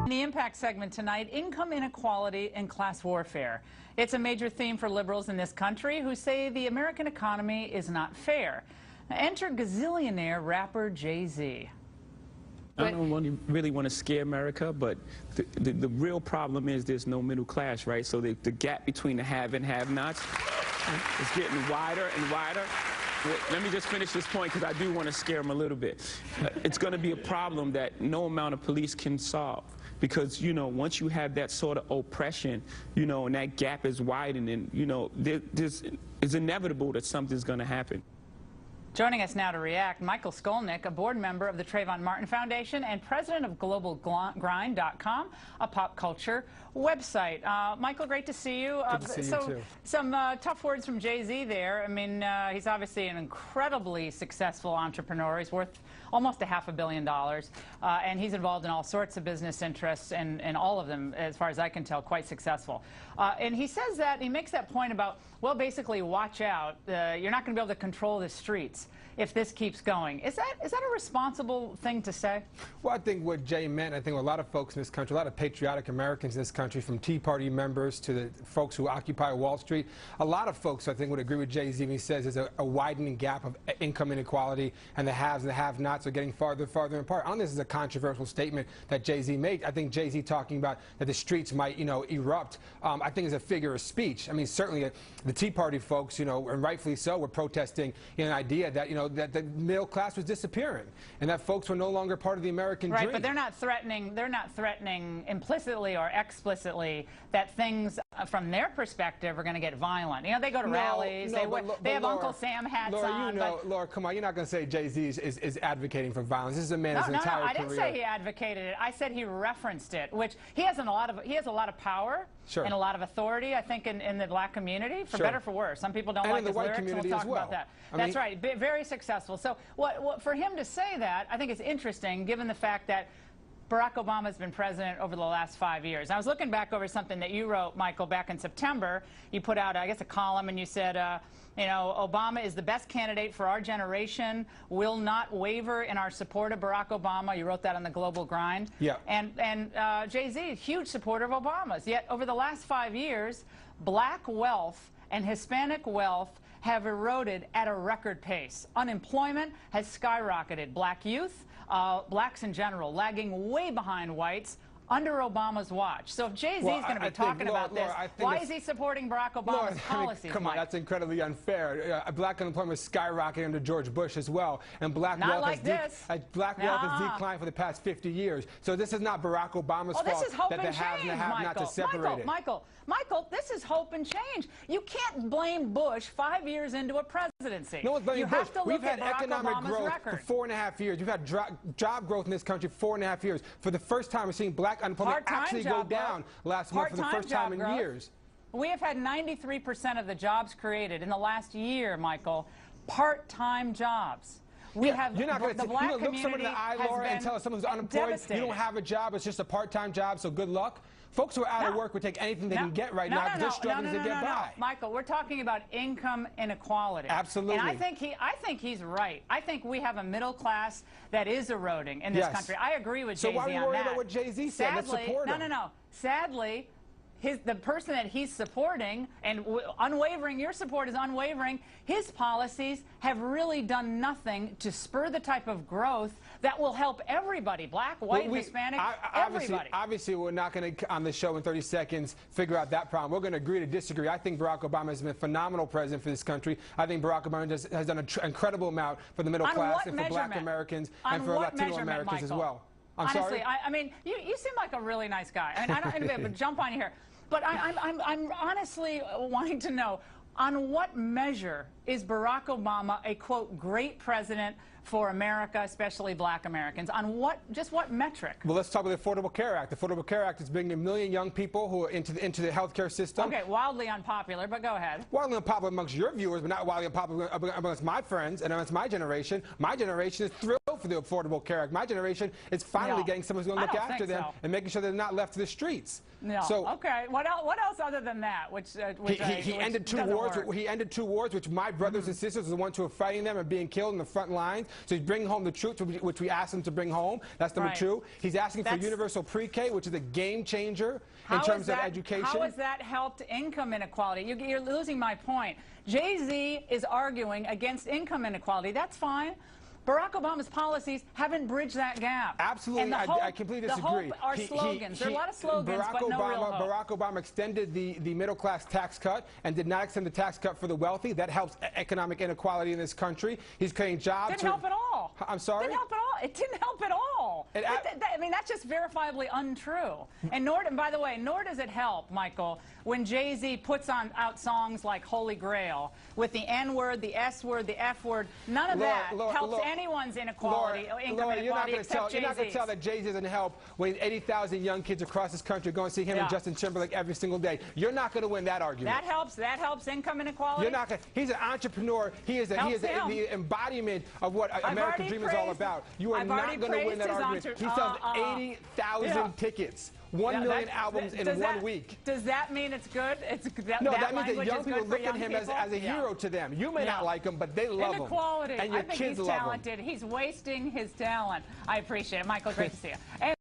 In the Impact segment tonight, income inequality and class warfare. It's a major theme for liberals in this country who say the American economy is not fair. Now, enter gazillionaire rapper Jay-Z. I don't really want to scare America, but the real problem is there's no middle class, right? So the gap between the have and have-nots is getting wider and wider. Let me just finish this point because I do want to scare them a little bit. It's going to be a problem that no amount of police can solve because, you know, once you have that sort of oppression, you know, and that gap is widening, you know, it's inevitable that something's going to happen. Joining us now to react, Michael Skolnik, a board member of the Trayvon Martin Foundation and president of globalgrind.com, a pop culture website. Michael, great to see you. Good to see you too. Some tough words from Jay-Z there. I mean, he's obviously an incredibly successful entrepreneur. He's worth almost $500 million, and he's involved in all sorts of business interests, and all of them, as far as I can tell, quite successful. And he says that, he makes that point about, well, basically, watch out. You're not going to be able to control the streets if this keeps going. Is that a responsible thing to say? Well, I think what Jay meant, I think a lot of folks in this country, a lot of patriotic Americans in this country, from Tea Party members to the folks who occupy Wall Street, a lot of folks, I think, would agree with Jay-Z when he says there's a widening gap of income inequality and the haves and the have-nots are getting farther and farther apart. I don't think this is a controversial statement that Jay-Z made. I think Jay-Z talking about that the streets might, you know, erupt, I think is a figure of speech. I mean, certainly the Tea Party folks, you know, and rightfully so, were protesting an idea that, you know, that the middle class was disappearing and that folks were no longer part of the American dream. Right, but they're not threatening implicitly or explicitly that things from their perspective are going to get violent. You know, they go to rallies, they have Laura, Uncle Sam hats Laura, on. You know, Laura, come on, you're not going to say Jay-Z is advocating for violence. This is a man his No, entire I career. didn't say he advocated it. I said he referenced it, which he has a lot of power. Sure. And a lot of authority, I think, in the black community, for sure. better or for worse. Some people don't and like his lyrics, and we'll talk well. about that. That's right, very successful. So for him to say that, I think it's interesting, given the fact that Barack Obama has been president over the last 5 years. I was looking back over something that you wrote, Michael, back in September. You put out, I guess, a column, and you said, you know, Obama is the best candidate for our generation, will not waver in our support of Barack Obama. You wrote that on the Global Grind. Yeah. And Jay-Z, huge supporter of Obama's. Yet over the last 5 years, black wealth and Hispanic wealth have eroded at a record pace. Unemployment has skyrocketed. Black youth, blacks in general, lagging way behind whites under Obama's watch. So if Jay-Z is going to be talking about this, why is he supporting Barack Obama's policies? Come on, that's incredibly unfair. Black unemployment was skyrocketing under George Bush as well, and black wealth has declined for the past 50 years. So this is not Barack Obama's fault that the haves and the have-nots are separated. Michael, this is hope and change. You can't blame Bush 5 years into a presidency. No one's blaming Bush. We've had economic growth for 4.5 years. We've had job growth in this country for 4.5 years. For the first time, we're seeing black unemployment actually go down last month for the first time in years. We have had 93% of the jobs created in the last year, Michael, part-time jobs. You're not going to look someone in the eye, Laura, and tell us someone's unemployed, you don't have a job, it's just a part-time job, so good luck. Folks who are out of work would take anything they can get right now because they're struggling to get by. Michael, we're talking about income inequality. Absolutely. And I think he's right. I think we have a middle class that is eroding in this country. I agree with Jay-Z on that. So why are you worried about what Jay-Z said? Let's support him. No. Sadly, the person that he's supporting, and unwavering, your support is unwavering, his policies have really done nothing to spur the type of growth that will help everybody, black, white, Hispanic, everybody. Obviously, we're not going to, on the show in 30 seconds, figure out that problem. We're going to agree to disagree. I think Barack Obama has been a phenomenal president for this country. I think Barack Obama has done an incrable amount for the middle class and for black Americans and for Latino Americans as well. Honestly, I mean, you seem like a really nice guy. I mean, I don't want to jump on you here. But I'm honestly wanting to know, on what measure is Barack Obama a, quote, great president for America, especially black Americans? On just what metric? Well, let's talk about the Affordable Care Act. The Affordable Care Act is bringing 1 million young people who are into the healthcare system. Okay, wildly unpopular, but go ahead. Wildly unpopular amongst your viewers, but not wildly unpopular amongst my friends and amongst my generation. My generation is thrilled for the Affordable Care Act. My generation is finally getting someone who's going to look after them and making sure they're not left to the streets. No. So, okay. What else other than that? He ended 2 wars. He ended 2 wars, which my brothers and sisters are the ones who are fighting them and being killed in the front lines. So he's bringing home the truth, which we asked him to bring home. That's number two. He's asking for universal pre-K, which is a game changer in terms of education. How has that helped income inequality? You're losing my point. Jay-Z is arguing against income inequality. That's fine. Barack Obama's policies haven't bridged that gap. Absolutely, and I completely disagree. The hope are slogans. There are a lot of slogans, but no real hope. Barack Obama extended the middle-class tax cut and did not extend the tax cut for the wealthy. That helps economic inequality in this country. He's creating jobs. Didn't help at all. I'm sorry? Didn't help at all. It didn't help at all. I mean, that's just verifiably untrue. And by the way, nor does it help, Michael, when Jay-Z puts out songs like Holy Grail with the N-word, the S-word, the F-word. None of that helps anyone's inequality, income inequality, except Jay-Z's. You're not going to tell that Jay-Z doesn't help when 80,000 young kids across this country go and see him and Justin Timberlake every single day. You're not going to win that argument. That helps income inequality. You're not going. He's an entrepreneur. He is the embodiment of what American Dream is all about. You are not going to win that argument. He sells 80,000 tickets. 1 million albums in 1 week. Does that mean it's good? No, that means that young people look at him as a hero to them. You may not like him, but they love him. Inequality. And your I think kids he's love talented. He's wasting his talent. I appreciate it. Michael, great to see you.